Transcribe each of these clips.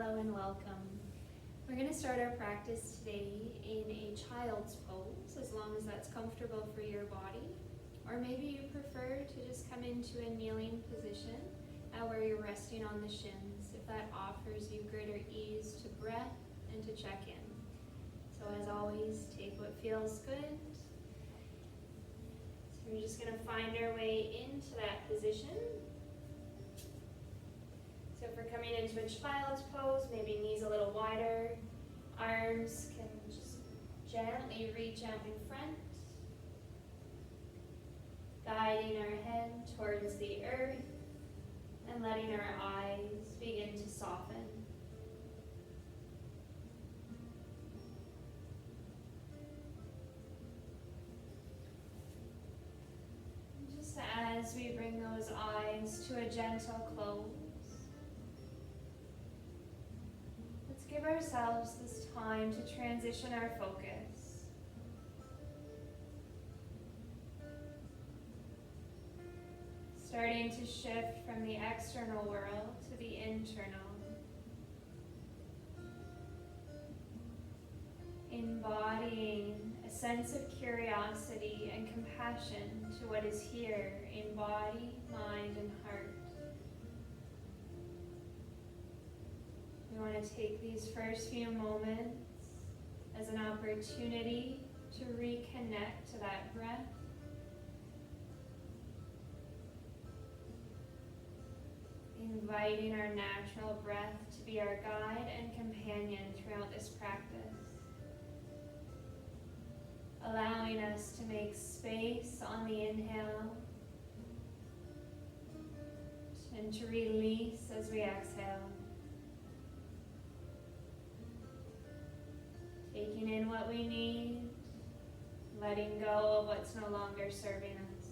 Hello and welcome. We're going to start our practice today in a child's pose, as long as that's comfortable for your body. Or maybe you prefer to just come into a kneeling position where you're resting on the shins, if that offers you greater ease to breath and to check in. So as always, take what feels good. So we're just going to find our way into that position. So if we're coming into a child's pose, maybe knees a little wider, arms can just gently reach out in front, guiding our head towards the earth and letting our eyes begin to soften. Just as we bring those eyes to a gentle close, give ourselves this time to transition our focus. Starting to shift from the external world to the internal. Embodying a sense of curiosity and compassion to what is here in body, mind, and heart. We want to take these first few moments as an opportunity to reconnect to that breath. Inviting our natural breath to be our guide and companion throughout this practice. Allowing us to make space on the inhale and to release as we exhale. Taking in what we need, letting go of what's no longer serving us.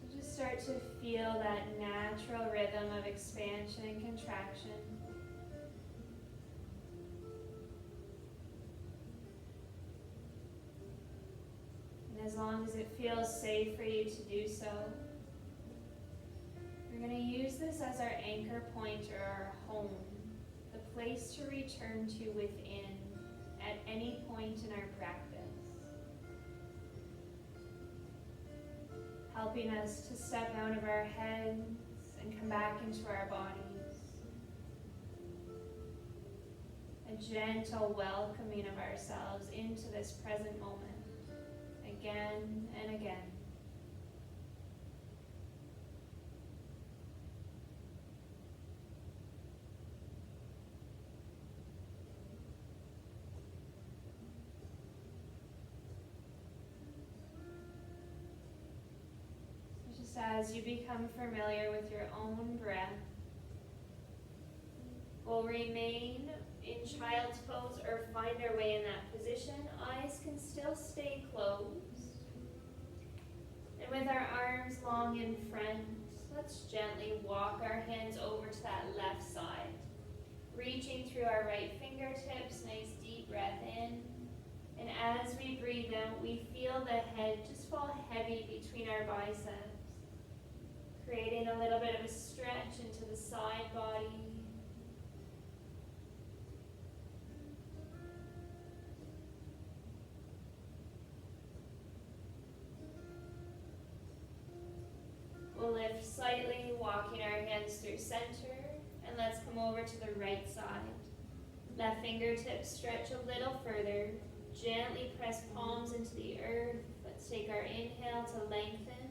So just start to feel that natural rhythm of expansion and contraction. And as long as it feels safe for you to do so, we're going to use this as our anchor point or our home, the place to return to within at any point in our practice, helping us to step out of our heads and come back into our bodies. A gentle welcoming of ourselves into this present moment, again and again. As you become familiar with your own breath, we'll remain in child's pose or find our way in that position. Eyes can still stay closed. And with our arms long in front, let's gently walk our hands over to that left side. Reaching through our right fingertips, nice deep breath in. And as we breathe out, we feel the head just fall heavy between our biceps, creating a little bit of a stretch into the side body. We'll lift slightly, walking our hands through center, and let's come over to the right side. Left fingertips stretch a little further. Gently press palms into the earth. Let's take our inhale to lengthen,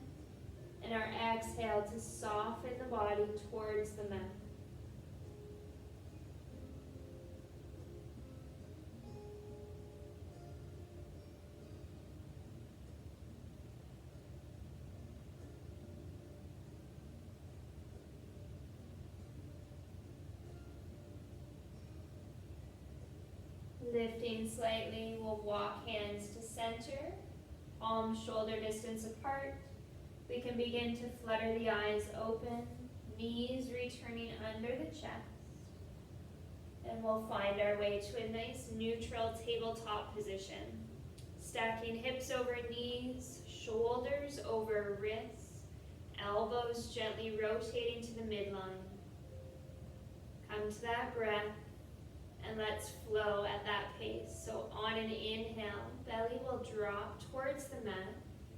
and our exhale to soften the body towards the mat. Lifting slightly, we'll walk hands to center, palms shoulder distance apart. We can begin to flutter the eyes open, knees returning under the chest. And we'll find our way to a nice neutral tabletop position. Stacking hips over knees, shoulders over wrists, elbows gently rotating to the midline. Come to that breath, and let's flow at that pace. So on an inhale, belly will drop towards the mat,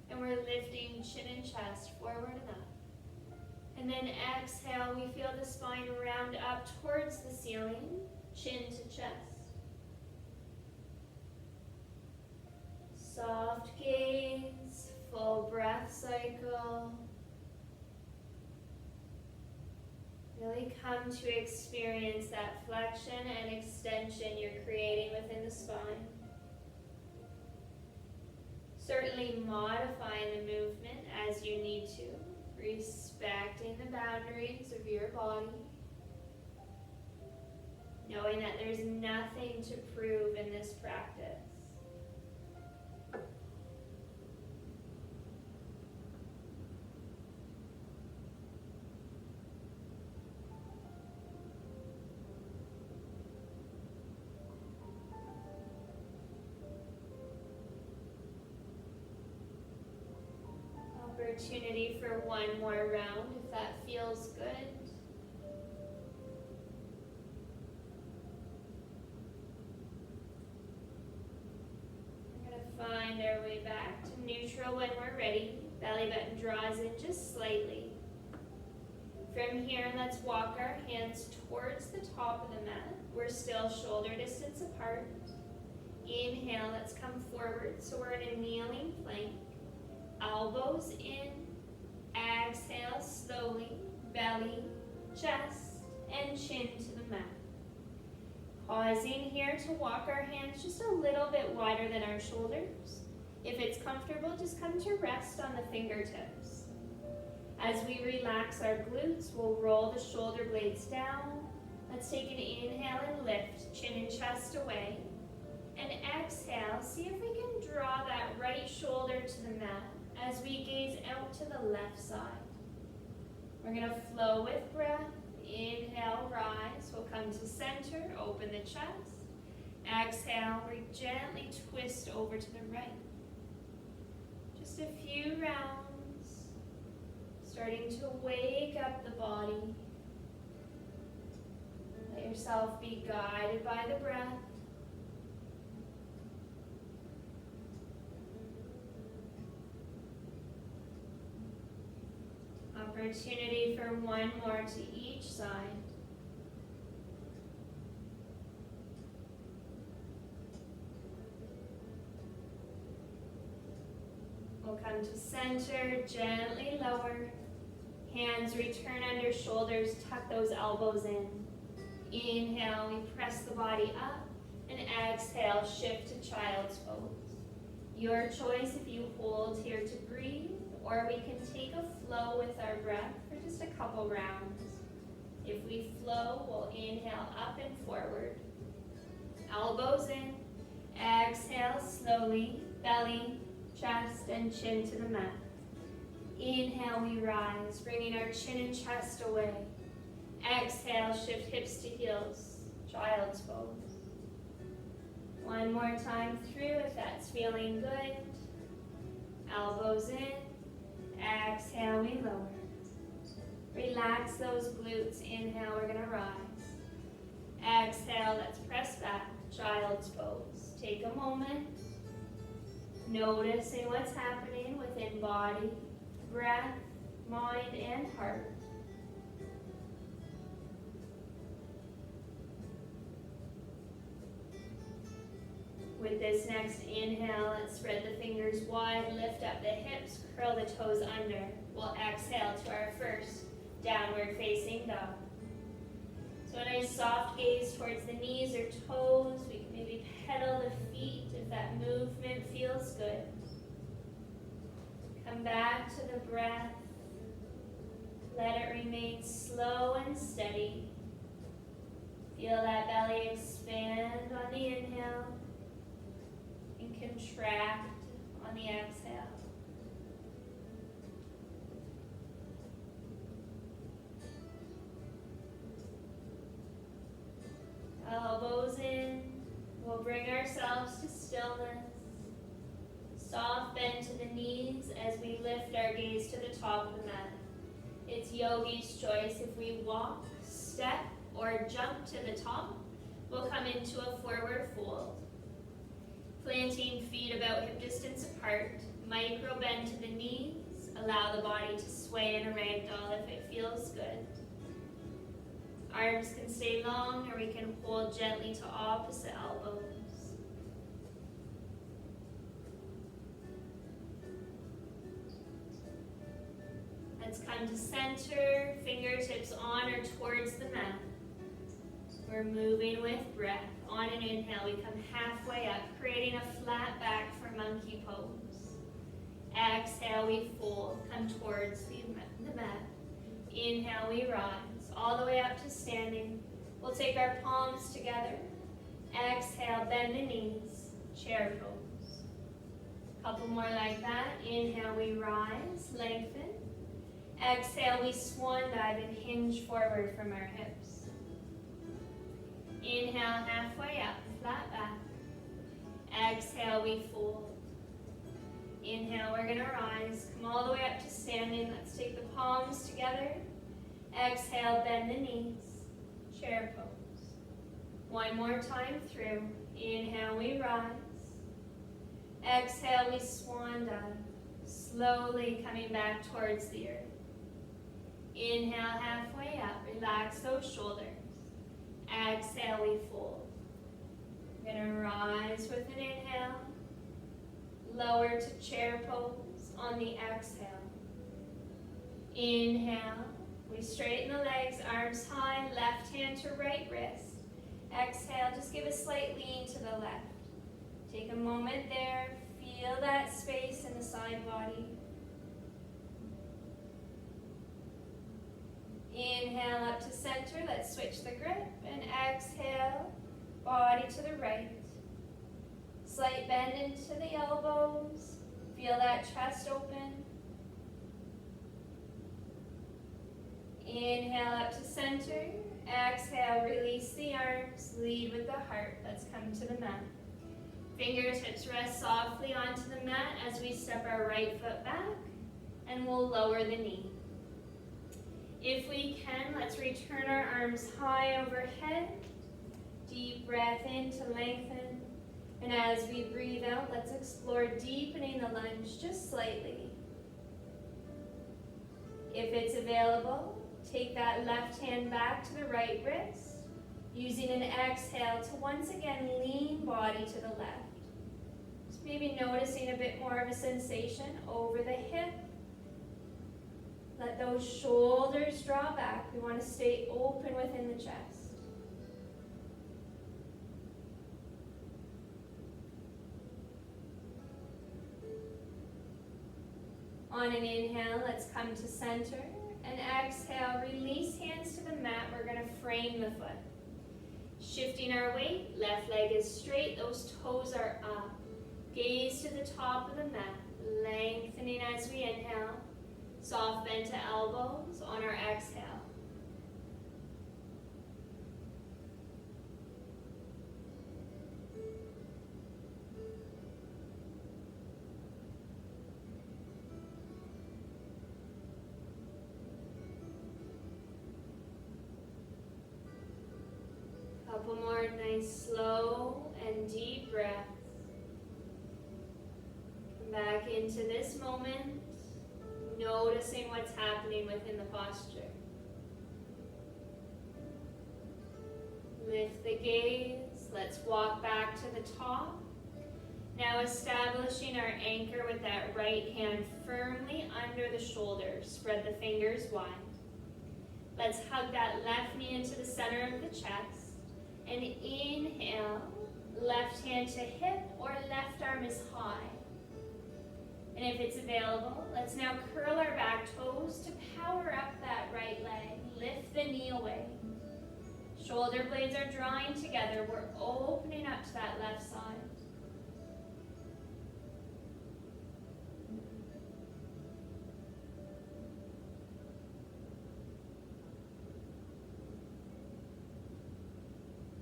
and we're lifting chin and chest forward and up. And then exhale, we feel the spine round up towards the ceiling, chin to chest. Soft gaze, full breath cycle. Really come to experience that flexion and extension you're creating within the spine. Certainly modifying the movement as you need to, respecting the boundaries of your body, knowing that there's nothing to prove in this practice. Opportunity for one more round if that feels good. We're going to find our way back to neutral when we're ready. Belly button draws in just slightly. From here, let's walk our hands towards the top of the mat. We're still shoulder distance apart. Inhale, let's come forward. So we're in a kneeling plank. Elbows in, exhale slowly, belly, chest, and chin to the mat. Pausing here to walk our hands just a little bit wider than our shoulders. If it's comfortable, just come to rest on the fingertips. As we relax our glutes, we'll roll the shoulder blades down. Let's take an inhale and lift, chin and chest away. And exhale, see if we can draw that right shoulder to the mat as we gaze out to the left side. We're going to flow with breath. Inhale, rise. We'll come to center, open the chest. Exhale, we gently twist over to the right. Just a few rounds. Starting to wake up the body. Let yourself be guided by the breath. Opportunity for one more to each side. We'll come to center, gently lower. Hands return under shoulders, tuck those elbows in. Inhale, we press the body up, and exhale, shift to child's pose. Your choice if you hold here to breathe, or we can take a flow with our breath for just a couple rounds. If we flow, we'll inhale up and forward. Elbows in, exhale slowly, belly, chest, and chin to the mat. Inhale, we rise, bringing our chin and chest away. Exhale, shift hips to heels, child's pose. One more time through if that's feeling good. Elbows in. Exhale, we lower. Relax those glutes. Inhale, we're going to rise. Exhale, let's press back, child's pose. Take a moment. Noticing what's happening within body, breath, mind, and heart. With this next inhale, let's spread the fingers wide, lift up the hips, curl the toes under. We'll exhale to our first downward facing dog. So a nice soft gaze towards the knees or toes. We can maybe pedal the feet if that movement feels good. Come back to the breath. Let it remain slow and steady. Feel that belly expand on the inhale and contract on the exhale. Elbows in. We'll bring ourselves to stillness. Soft bend to the knees as we lift our gaze to the top of the mat. It's yogi's choice if we walk, step, or jump to the top. We'll come into a forward fold. Planting feet about hip distance apart. Micro bend to the knees. Allow the body to sway in a ragdoll if it feels good. Arms can stay long, or we can hold gently to opposite elbows. Let's come to center, fingertips on or towards the mat. We're moving with breath. On an inhale, we come halfway up, creating a flat back for monkey pose. Exhale, we fold, come towards the mat. Inhale, we rise, all the way up to standing. We'll take our palms together. Exhale, bend the knees, chair pose. Couple more like that. Inhale, we rise, lengthen. Exhale, we swan dive and hinge forward from our hips. Inhale, halfway up, flat back. Exhale, we fold. Inhale, we're gonna rise, come all the way up to standing. Let's take the palms together. Exhale, bend the knees, chair pose. One more time through. Inhale, we rise. Exhale, we swan dive, slowly coming back towards the earth. Inhale, halfway up, relax those shoulders. Exhale, we fold. We're gonna rise with an inhale. Lower to chair pose on the exhale. Inhale, we straighten the legs, arms high, left hand to right wrist. Exhale, just give a slight lean to the left. Take a moment there, feel that space in the side body. Inhale up to center, let's switch the grip, and exhale, body to the right. Slight bend into the elbows, feel that chest open. Inhale up to center, exhale, release the arms, lead with the heart. Let's come to the mat. Fingertips rest softly onto the mat as we step our right foot back, and we'll lower the knee. If we can, let's return our arms high overhead. Deep breath in to lengthen. And as we breathe out, let's explore deepening the lunge just slightly. If it's available, take that left hand back to the right wrist, using an exhale to once again lean body to the left. Just maybe noticing a bit more of a sensation over the hip. Let those shoulders draw back. We want to stay open within the chest. On an inhale, let's come to center. And exhale, release hands to the mat. We're going to frame the foot. Shifting our weight, left leg is straight, those toes are up. Gaze to the top of the mat, lengthening as we inhale. Soft bend to elbows on our exhale. Couple more nice, slow and deep breaths. Come back into this moment. Noticing what's happening within the posture. Lift the gaze. Let's walk back to the top. Now establishing our anchor with that right hand firmly under the shoulders. Spread the fingers wide. Let's hug that left knee into the center of the chest. And inhale, left hand to hip or left arm is high. And if it's available, let's now curl our back toes to power up that right leg. Lift the knee away. Shoulder blades are drawing together. We're opening up to that left side.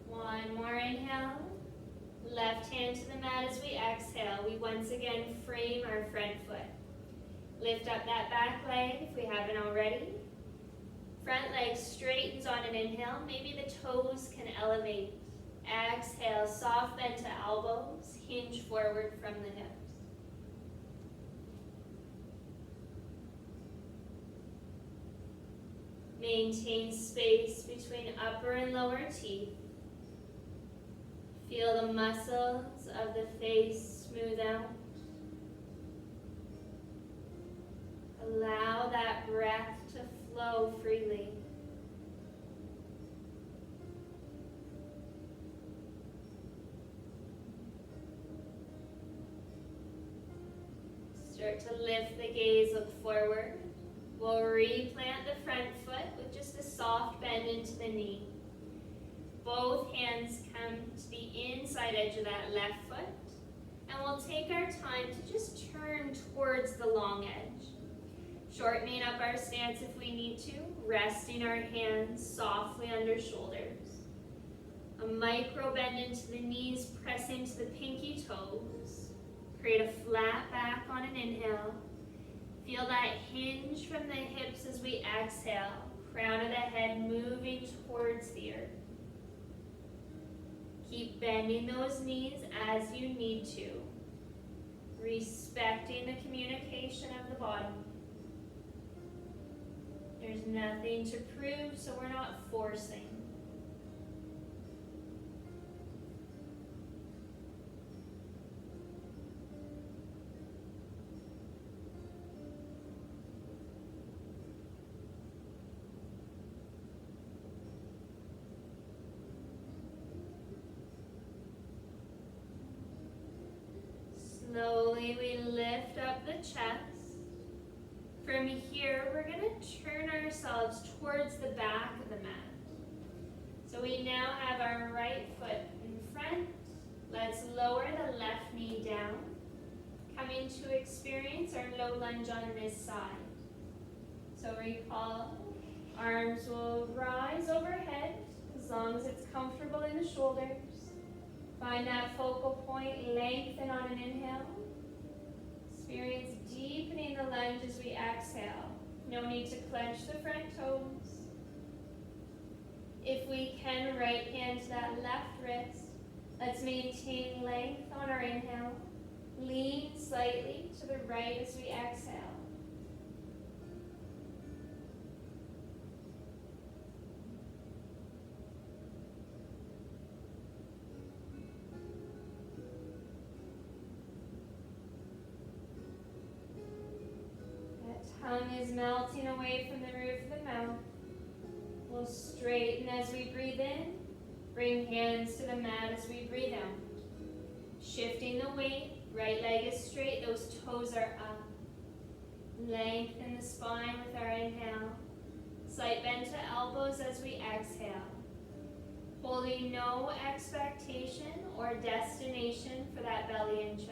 One more inhale. Left hand to the mat as we exhale. We once again frame our front foot. Lift up that back leg if we haven't already. Front leg straightens on an inhale. Maybe the toes can elevate. Exhale, soft bend to elbows. Hinge forward from the hips. Maintain space between upper and lower teeth. Feel the muscles of the face smooth out. Allow that breath to flow freely. Start to lift the gaze, look forward. We'll replant the front foot with just a soft bend into the knee. Both hands come to the inside edge of that left foot. And we'll take our time to just turn towards the long edge. Shortening up our stance if we need to, resting our hands softly under shoulders. A micro bend into the knees, press into the pinky toes. Create a flat back on an inhale. Feel that hinge from the hips as we exhale. Crown of the head moving towards the earth. Keep bending those knees as you need to. Respecting the communication of the body. There's nothing to prove, so we're not forcing. Slowly we lift up the chest. From here, we're going to turn ourselves towards the back of the mat. So we now have our right foot in front. Let's lower the left knee down. Coming to experience our low lunge on this side. So recall, arms will rise overhead as long as it's comfortable in the shoulders. Find that focal point, lengthen on an inhale. Experience deepening the lunge as we exhale. No need to clench the front toes. If we can, right hand to that left wrist. Let's maintain length on our inhale. Lean slightly to the right as we exhale. Tongue is melting away from the roof of the mouth. We'll straighten as we breathe in. Bring hands to the mat as we breathe out. Shifting the weight, right leg is straight, those toes are up. Lengthen the spine with our inhale. Slight bend to elbows as we exhale. Holding no expectation or destination for that belly and chest.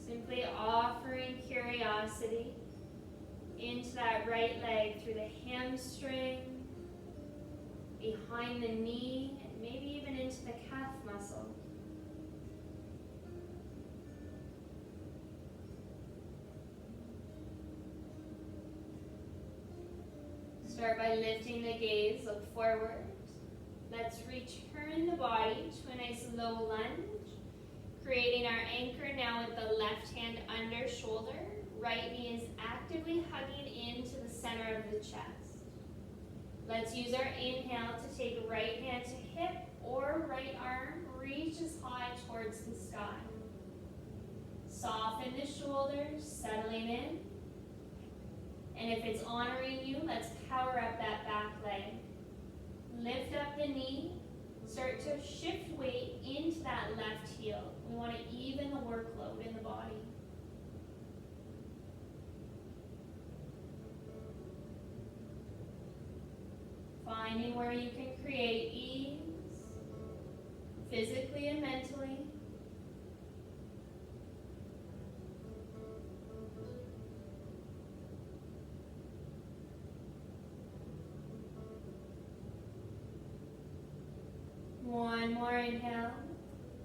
Simply offering curiosity into that right leg through the hamstring, behind the knee, and maybe even into the calf muscle. Start by lifting the gaze, look forward. Let's return the body to a nice low lunge. Creating our anchor now with the left hand under shoulder. Right knee is actively hugging into the center of the chest. Let's use our inhale to take right hand to hip or right arm reaches high towards the sky. Soften the shoulders, settling in. And if it's honoring you, let's power up that back leg. Lift up the knee. Start to shift weight into that left heel. We want to even the workload in the body. Finding where you can create ease, physically and mentally. One more inhale.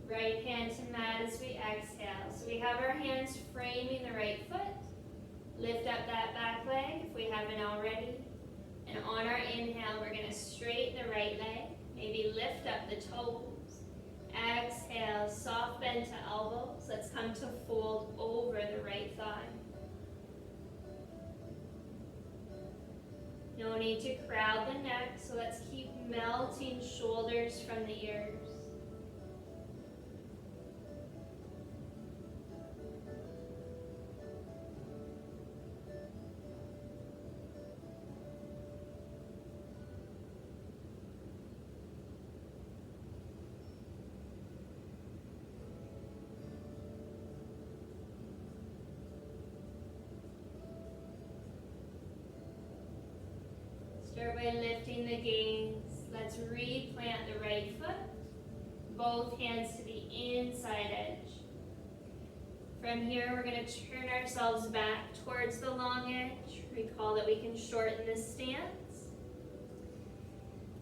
Right hand to mat as we exhale. So we have our hands framing the right foot. Lift up that back leg if we haven't already. And on our inhale, we're going to straighten the right leg. Maybe lift up the toes. Exhale, soft bend to elbows. Let's come to fold over the right thigh. No need to crowd the neck, so let's keep melting shoulders from the ears. Start by lifting the gaze. Let's replant the right foot. Both hands to the inside edge. From here, we're going to turn ourselves back towards the long edge. Recall that we can shorten this stance.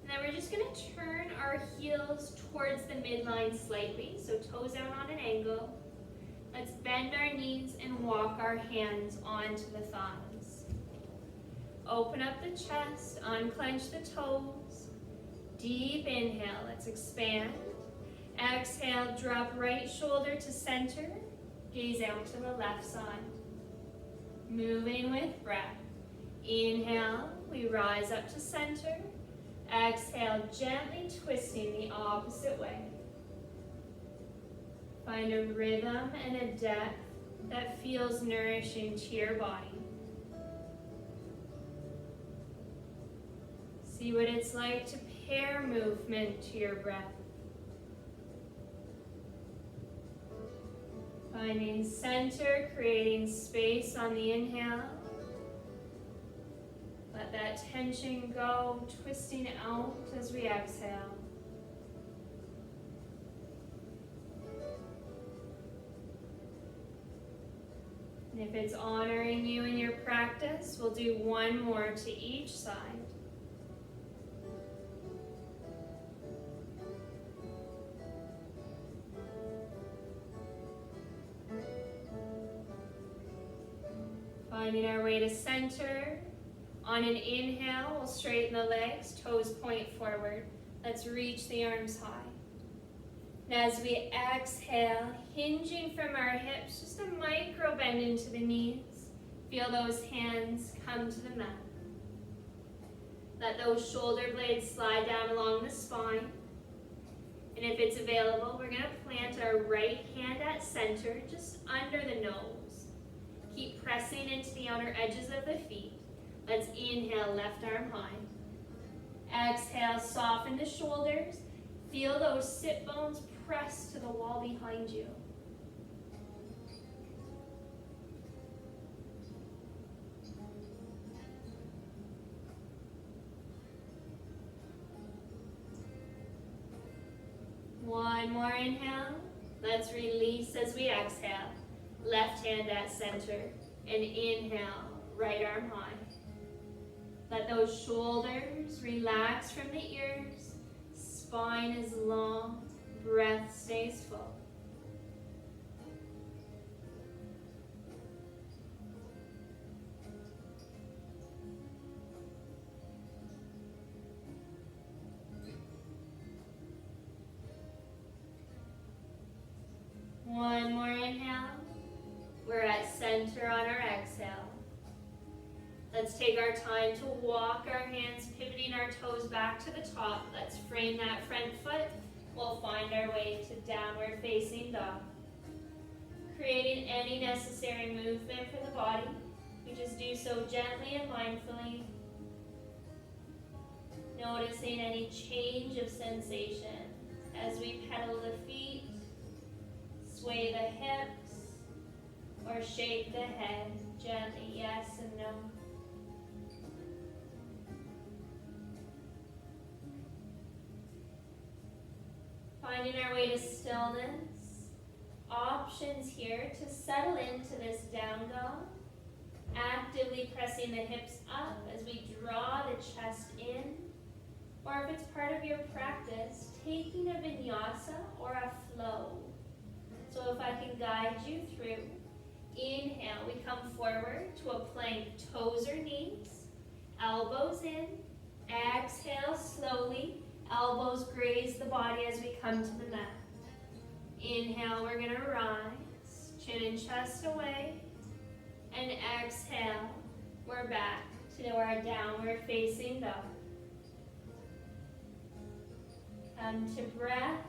And then we're just going to turn our heels towards the midline slightly, so toes out on an angle. Let's bend our knees and walk our hands onto the thighs. Open up the chest, unclench the toes. Deep inhale, let's expand. Exhale, drop right shoulder to center. Gaze out to the left side. Moving with breath. Inhale, we rise up to center. Exhale, gently twisting the opposite way. Find a rhythm and a depth that feels nourishing to your body. See what it's like to pair movement to your breath. Finding center, creating space on the inhale. Let that tension go, twisting out as we exhale. And if it's honoring you in your practice, we'll do one more to each side. Finding our way to center. On an inhale, we'll straighten the legs, toes point forward. Let's reach the arms high. And as we exhale, hinging from our hips, just a micro bend into the knees. Feel those hands come to the mat. Let those shoulder blades slide down along the spine. And if it's available, we're going to plant our right hand at center, just under the nose. Keep pressing into the outer edges of the feet. Let's inhale, left arm high. Exhale, soften the shoulders. Feel those sit bones press to the wall behind you. One more inhale. Let's release as we exhale. Left hand at center. And inhale, right arm high. Let those shoulders relax from the ears. Spine is long. Breath stays full. One more inhale. We're at center on our exhale. Let's take our time to walk our hands, pivoting our toes back to the top. Let's frame that front foot. We'll find our way to downward facing dog. Creating any necessary movement for the body. We just do so gently and mindfully. Noticing any change of sensation as we pedal the feet, sway the hips, or shake the head gently, yes and no. Finding our way to stillness. Options here to settle into this down dog. Actively pressing the hips up as we draw the chest in. Or if it's part of your practice, taking a vinyasa or a flow. So if I can guide you through, inhale, we come forward to a plank, toes or knees, elbows in. Exhale slowly, elbows graze the body as we come to the mat. Inhale, we're gonna rise, chin and chest away, and exhale, we're back to our downward facing dog. Come to breath,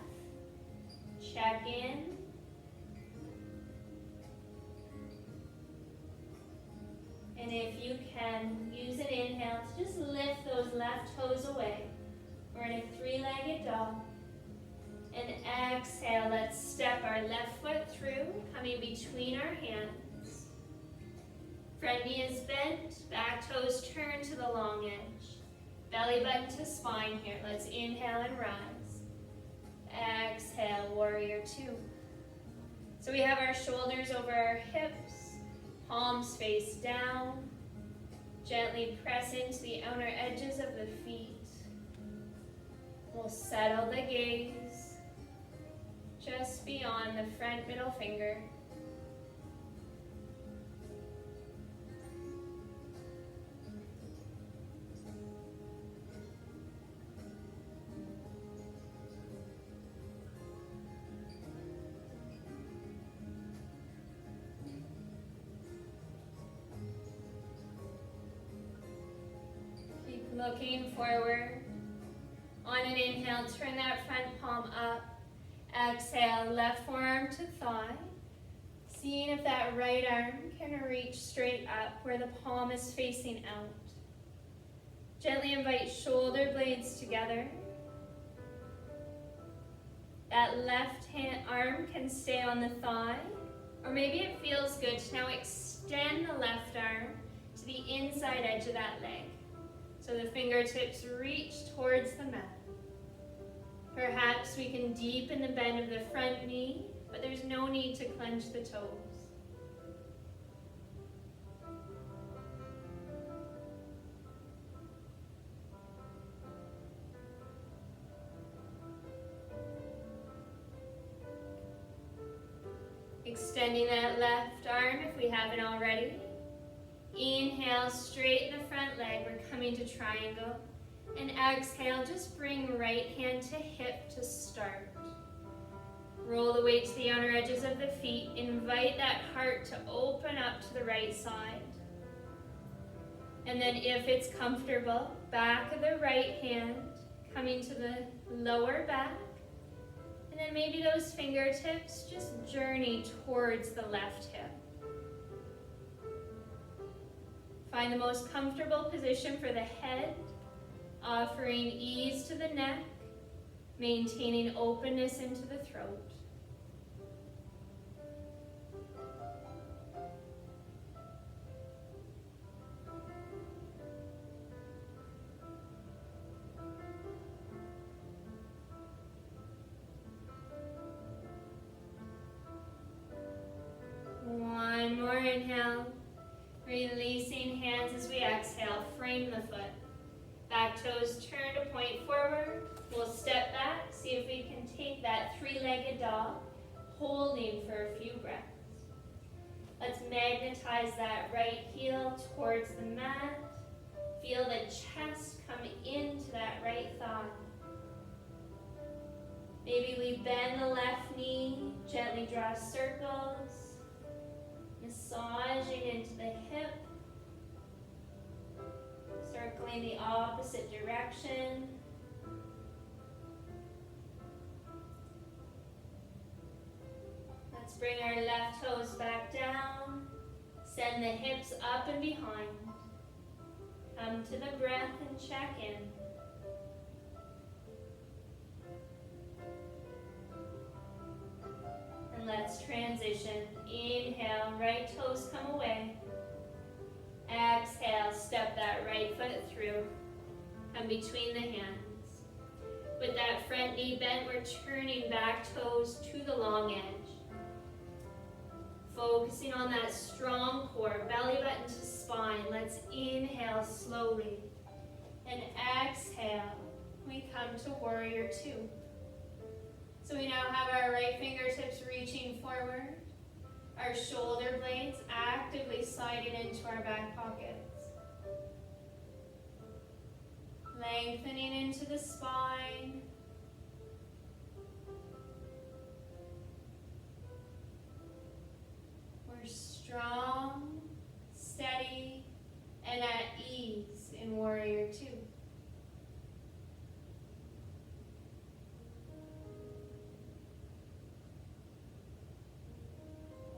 check in. And if you can, use an inhale to just lift those left toes away. We're in a three-legged dog. And exhale, let's step our left foot through, coming between our hands. Front knee is bent, back toes turn to the long edge. Belly button to spine here. Let's inhale and rise. Exhale, warrior two. So we have our shoulders over our hips, palms face down. Gently press into the outer edges of the feet. We'll settle the gaze just beyond the front middle finger. Looking forward. On an inhale, turn that front palm up. Exhale, left forearm to thigh. Seeing if that right arm can reach straight up where the palm is facing out. Gently invite shoulder blades together. That left hand arm can stay on the thigh, or maybe it feels good to now extend the left arm to the inside edge of that leg. So the fingertips reach towards the mat. Perhaps we can deepen the bend of the front knee, but there's no need to clench the toes. Extending that left arm if we haven't already. Inhale, straighten the front leg. We're coming to triangle. And exhale, just bring right hand to hip to start. Roll the weight to the outer edges of the feet. Invite that heart to open up to the right side. And then if it's comfortable, back of the right hand, coming to the lower back. And then maybe those fingertips just journey towards the left hip. Find the most comfortable position for the head, offering ease to the neck, maintaining openness into the throat. One more inhale. Releasing hands as we exhale, frame the foot. Back toes turn to point forward. We'll step back, see if we can take that three-legged dog, holding for a few breaths. Let's magnetize that right heel towards the mat. Feel the chest come into that right thigh. Maybe we bend the left knee, gently draw circles. Massaging into the hip, circling the opposite direction. Let's bring our left toes back down, send the hips up and behind. Come to the breath and check in. And let's transition. Inhale, right toes come away. Exhale, step that right foot through. Come between the hands. With that front knee bent, we're turning back toes to the long edge. Focusing on that strong core, belly button to spine. Let's inhale slowly. And exhale, we come to warrior two. So we now have our right fingertips reaching forward, our shoulder blades actively sliding into our back pockets. Lengthening into the spine. We're strong, steady, and at ease in Warrior Two.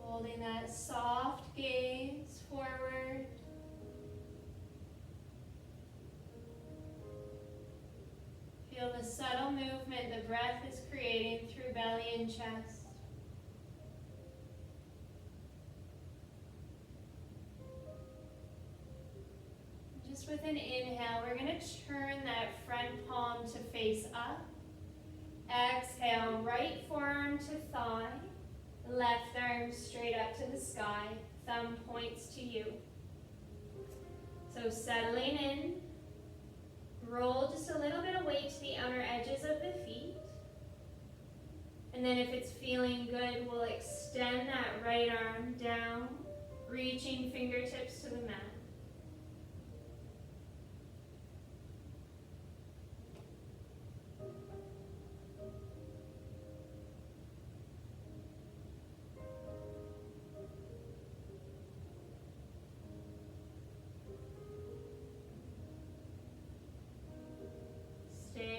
Holding that soft gaze forward. Feel the subtle movement the breath is creating through belly and chest. Just with an inhale, we're going to turn that front palm to face up. Exhale, right forearm to thigh. Left arm straight up to the sky, thumb points to you. So settling in, roll just a little bit of weight to the outer edges of the feet. And then if it's feeling good, we'll extend that right arm down, reaching fingertips to the mat.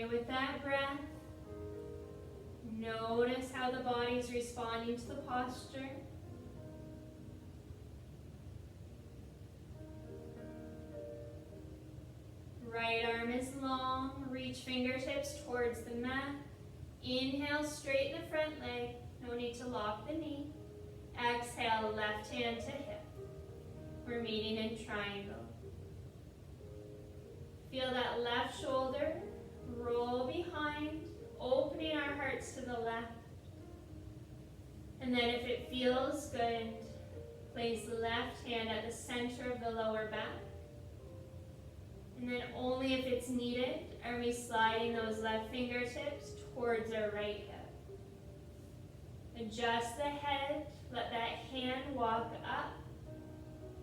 With that breath, notice how the body's responding to the posture. Right arm is long, reach fingertips towards the mat. Inhale, straighten the front leg, no need to lock the knee. Exhale, left hand to hip. We're meeting in triangle. Feel that left shoulder roll behind, opening our hearts to the left. And then if it feels good, place the left hand at the center of the lower back. And then only if it's needed are we sliding those left fingertips towards our right hip. Adjust the head, let that hand walk up.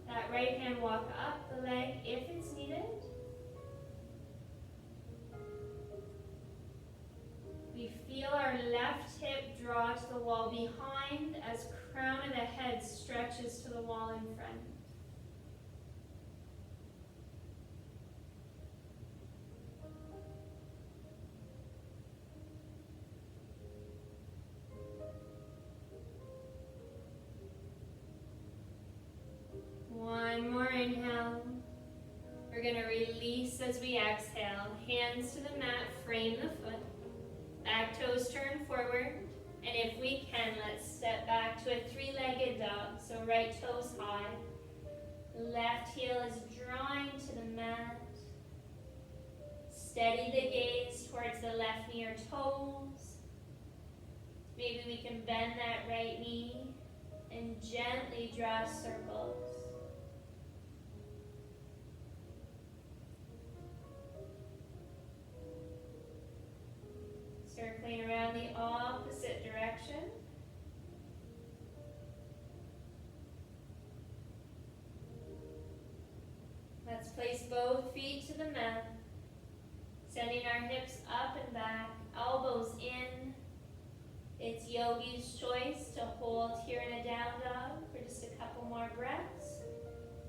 That right hand walk up the leg if it's needed. We feel our left hip draw to the wall behind as crown of the head stretches to the wall in front. One more inhale. We're going to release as we exhale. Hands to the mat, frame the foot. Back toes turn forward, and if we can, let's step back to a three-legged dog. So right toes high, left heel is drawing to the mat. Steady the gaze towards the left knee or toes. Maybe we can bend that right knee and gently draw circles. Circling around the opposite direction. Let's place both feet to the mat, sending our hips up and back, elbows in. It's yogi's choice to hold here in a down dog for just a couple more breaths,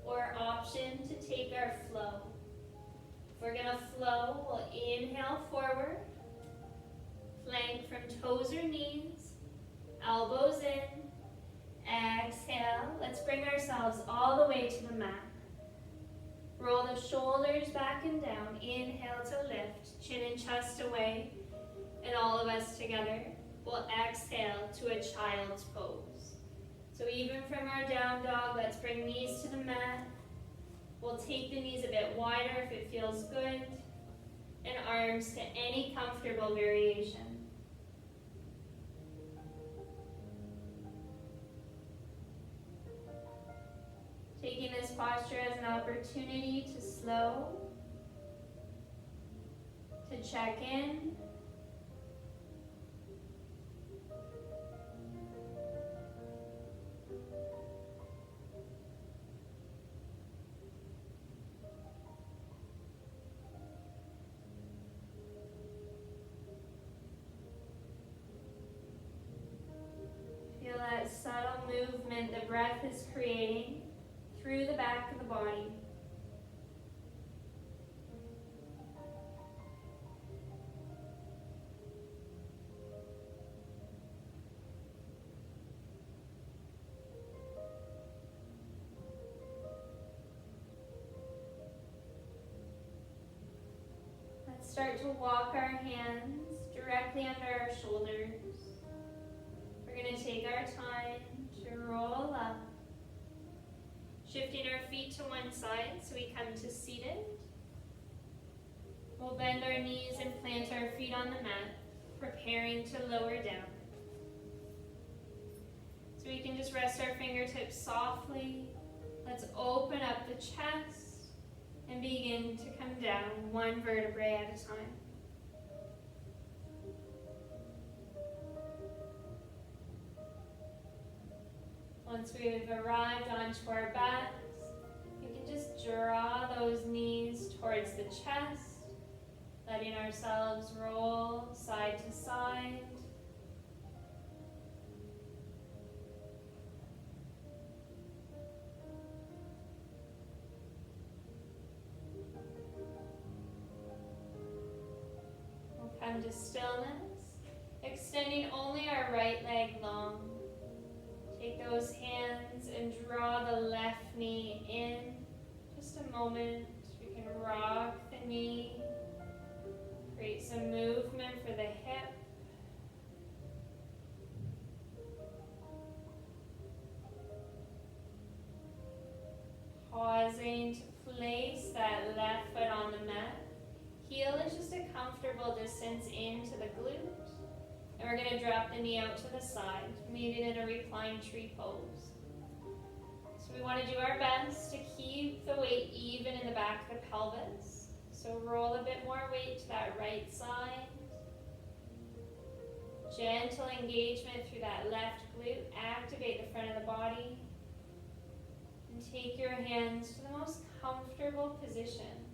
or option to take our flow. If we're gonna flow, we'll inhale forward. Plank from toes or knees, elbows in. Exhale, let's bring ourselves all the way to the mat. Roll the shoulders back and down. Inhale to lift, chin and chest away. And all of us together will exhale to a child's pose. So even from our down dog, let's bring knees to the mat. We'll take the knees a bit wider if it feels good. And arms to any comfortable variation. Taking this posture as an opportunity to slow, to check in, breath is creating through the back of the body. Let's start to walk our hands directly under our shoulders. We're going to take our time to roll up, shifting our feet to one side so we come to seated. We'll bend our knees and plant our feet on the mat, preparing to lower down. So we can just rest our fingertips softly. Let's open up the chest and begin to come down one vertebrae at a time. Once we've arrived onto our backs, you can just draw those knees towards the chest, letting ourselves roll side to side. We'll come to stillness, extending only our right leg long. Take those hands and draw the left knee in. Just a moment, we can rock the knee, create some movement for the hip. Pausing to place that left foot on the mat. Heel is just a comfortable distance into the glute. And we're going to drop the knee out to the side, meeting in a reclined tree pose. So we want to do our best to keep the weight even in the back of the pelvis. So roll a bit more weight to that right side. Gentle engagement through that left glute. Activate the front of the body. And take your hands to the most comfortable position.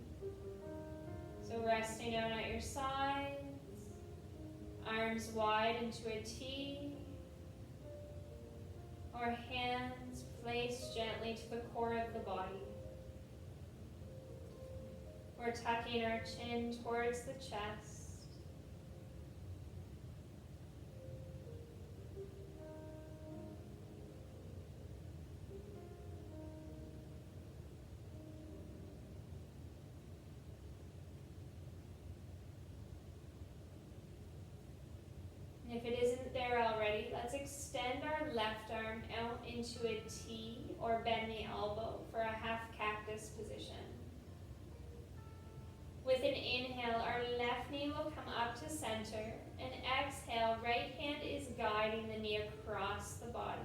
So resting down at your sides. Arms wide into a T, or hands placed gently to the core of the body. We're tucking our chin towards the chest. If it isn't there already, let's extend our left arm out into a T or bend the elbow for a half cactus position. With an inhale, our left knee will come up to center, and exhale, right hand is guiding the knee across the body,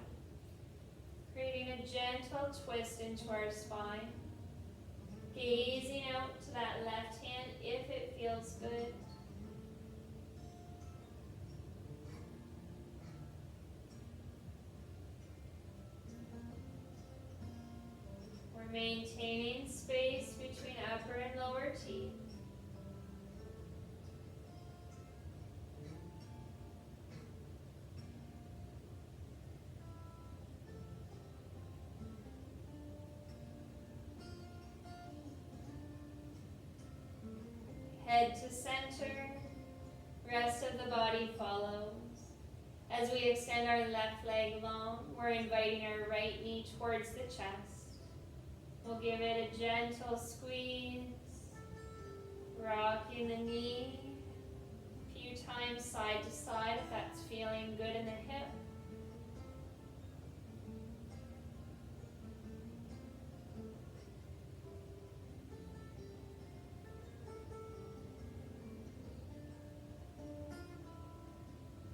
creating a gentle twist into our spine, gazing out to that left hand if it feels good. Maintaining space between upper and lower teeth. Head to center, rest of the body follows. As we extend our left leg long, we're inviting our right knee towards the chest. We'll give it a gentle squeeze, rocking the knee a few times side to side if that's feeling good in the hip.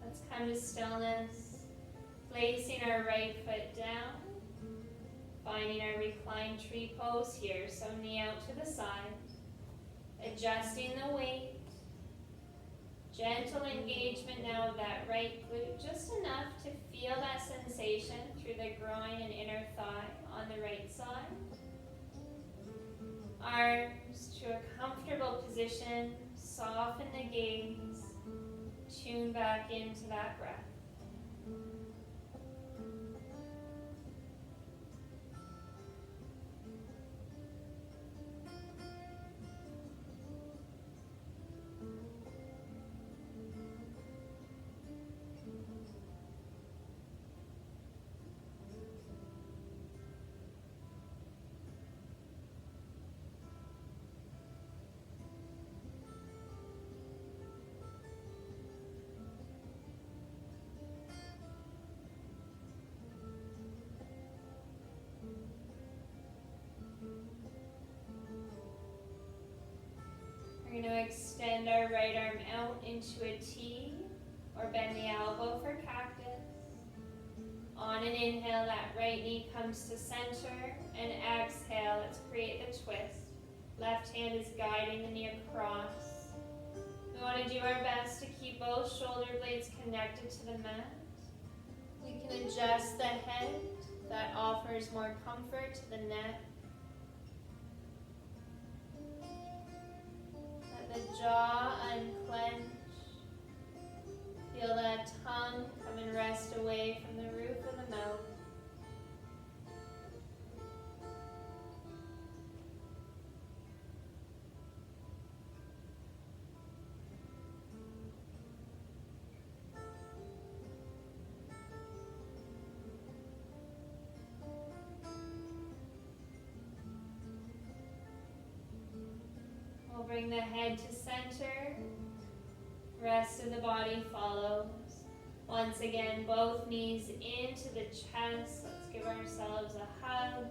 Let's come to stillness, placing our right foot down. Finding our reclined tree pose here, so knee out to the side, adjusting the weight, gentle engagement now of that right glute, just enough to feel that sensation through the groin and inner thigh on the right side. Arms to a comfortable position, soften the gaze, tune back into that breath. We're going to extend our right arm out into a T or bend the elbow for cactus. On an inhale, that right knee comes to center, and exhale, let's create the twist. Left hand is guiding the knee across. We want to do our best to keep both shoulder blades connected to the mat. We can adjust the head. That offers more comfort to the neck. Let the jaw unclench. Feel that tongue come and rest away from the roof of the mouth. We'll bring the head to center. Rest of the body follows. Once again, both knees into the chest. Let's give ourselves a hug.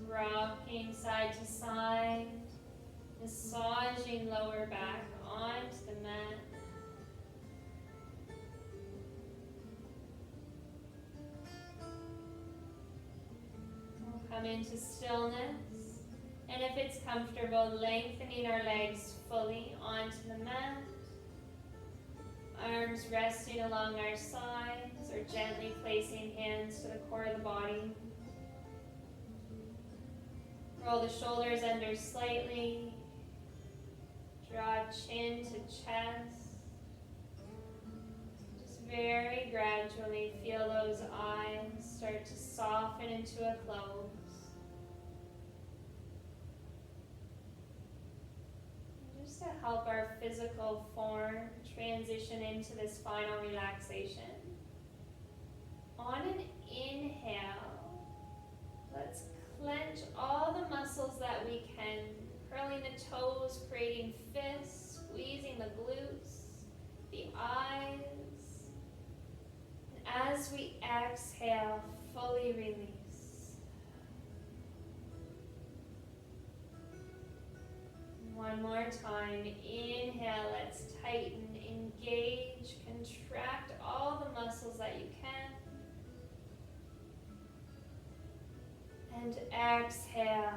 Rocking side to side. Massaging lower back onto the mat. We'll come into stillness. And if it's comfortable, lengthening our legs fully onto the mat. Arms resting along our sides or gently placing hands to the core of the body. Roll the shoulders under slightly. Draw chin to chest. Just very gradually feel those eyes start to soften into a close. To help our physical form transition into this final relaxation. On an inhale, let's clench all the muscles that we can, curling the toes, creating fists, squeezing the glutes, the eyes. And as we exhale, fully release. One more time. Inhale, let's tighten, engage, contract all the muscles that you can. And exhale,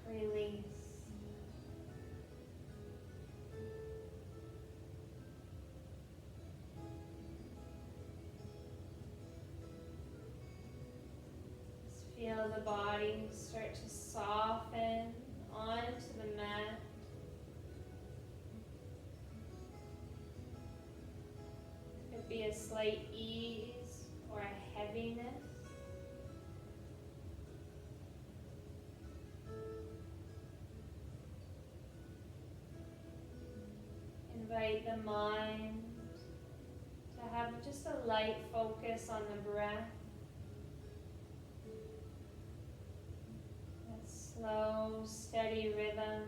release. Just feel the body start to soften onto the mat. Be a slight ease or a heaviness. Invite the mind to have just a light focus on the breath. A slow, steady rhythm.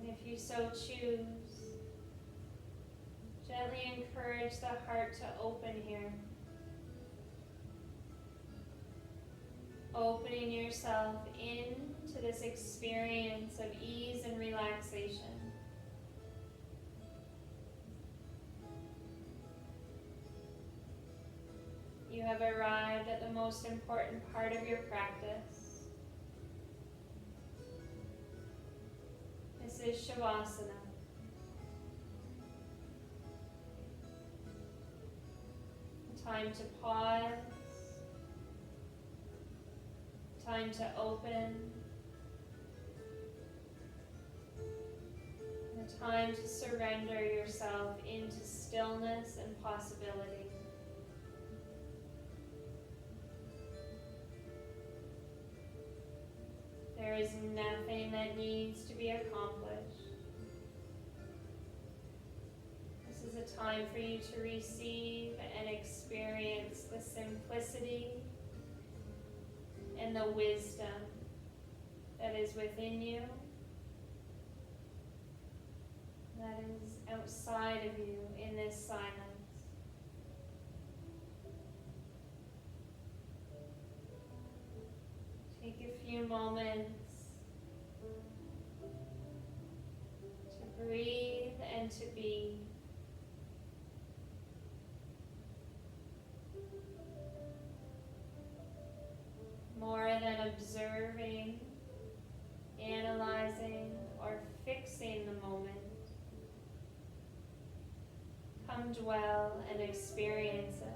If you so choose, gently encourage the heart to open here. Opening yourself into this experience of ease and relaxation. You have arrived at the most important part of your practice. This is Shavasana. Time to pause. Time to open. And a time to surrender yourself into stillness and possibility. There is nothing that needs to be accomplished. This is a time for you to receive and experience the simplicity and the wisdom that is within you, that is outside of you in this silence. few moments to breathe and to be. More than observing, analyzing, or fixing the moment. Come dwell and experience it.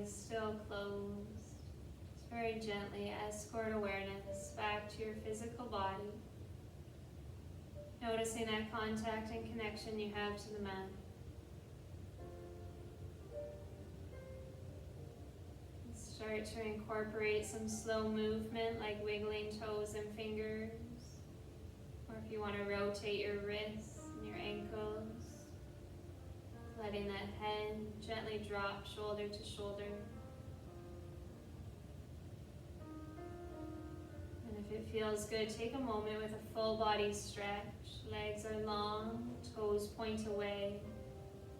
Still closed, just very gently escort awareness back to your physical body, noticing that contact and connection you have to the mat. Start to incorporate some slow movement like wiggling toes and fingers, or if you want to rotate your wrists and your ankles, letting that head gently drop shoulder to shoulder. And if it feels good, take a moment with a full body stretch. Legs are long, toes point away.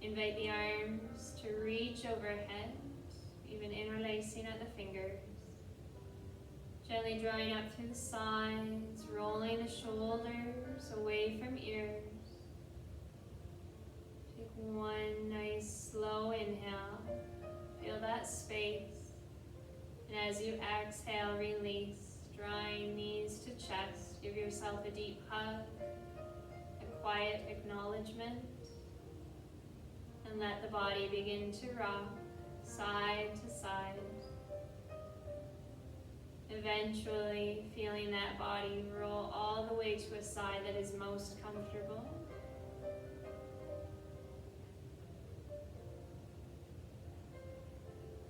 Invite the arms to reach overhead, even interlacing at the fingers. Gently drawing up through the sides, rolling the shoulders away from ears. Take one nice slow inhale. Feel that space. And as you exhale, release, drawing knees to chest. Give yourself a deep hug, a quiet acknowledgement, and let the body begin to rock side to side. Eventually feeling that body roll all the way to a side that is most comfortable.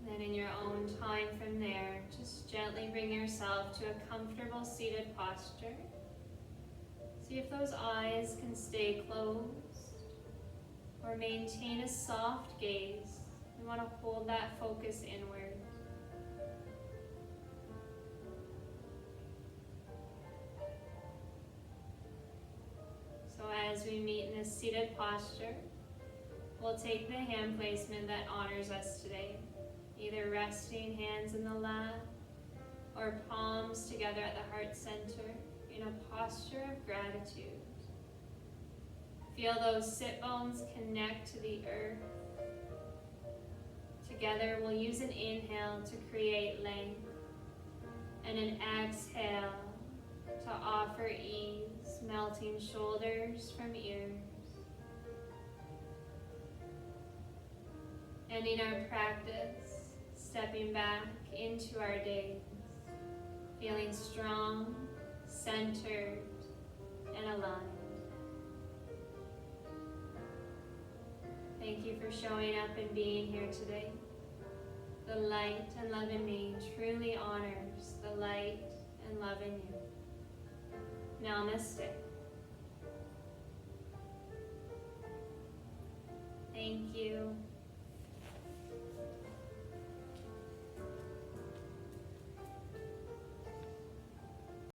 Then in your own time from there, just gently bring yourself to a comfortable seated posture. See if those eyes can stay closed or maintain a soft gaze. We want to hold that focus inward. So as we meet in this seated posture, we'll take the hand placement that honors us today. Either resting hands in the lap or palms together at the heart center in a posture of gratitude. Feel those sit bones connect to the earth. Together we'll use an inhale to create length and an exhale to offer ease, melting shoulders from ears. Ending our practice, stepping back into our days, feeling strong, centered, and aligned. Thank you for showing up and being here today. The light and love in me truly honors the light and love in you. Namaste. Thank you.